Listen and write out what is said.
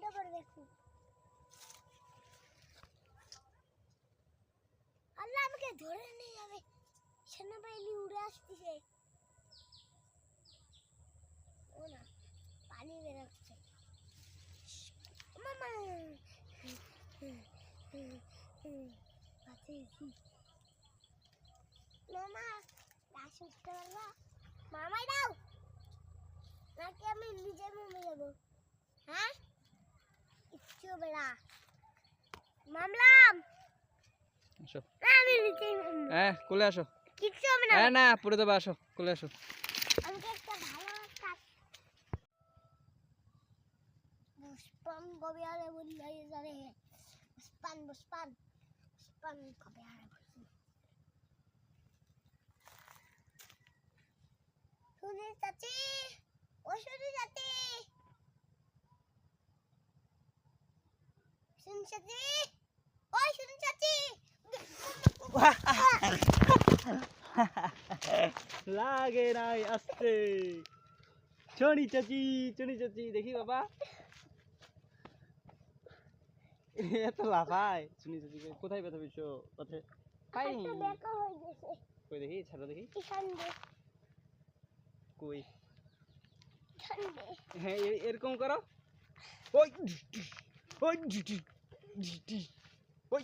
উল্টো করে দেখো। আল্লাহ আমাকে ধরে নিয়ে যাবে। সেনাবাহিনী উড়ে আসতেছে। ও না, পানি বেরোচ্ছে। মামা মামা গাছ উঠতে পারবা? মামাই দাও নাকি আমি নিজে নেমে যাবো? হ্যাঁ, কিচ্ছু হবে না। মামলাম আসো। আমি নিচে নামবো। হ্যাঁ, কোলে আসো। কিচ্ছু হবে না। হ্যাঁ না, পড়ে দেবো, আসো, কোলে আসো। আমাকে একটা ভালো কাজ বুসপান কবে আরে বললে জানে। বুসপান বুসপান বুসপান কবে আরে বলছি। শুনি চাচি, ও শুনি চাচি, শুনি চাচি, ওই শুনি চাচি। লাগে নাই আসতে। চনি চাচি, চনি চাচি, দেখি বাবা এত লাফায়। চনি চাচি কোথায় ব্যথা পেয়েছো? পাথে পাই হাতটা বেঁকা হয়ে গেছে। কই দেখি, ছাড়ো দেখি। এখানে কই? এখানে হ্যাঁ, এরকম করো। ওই ওই ওই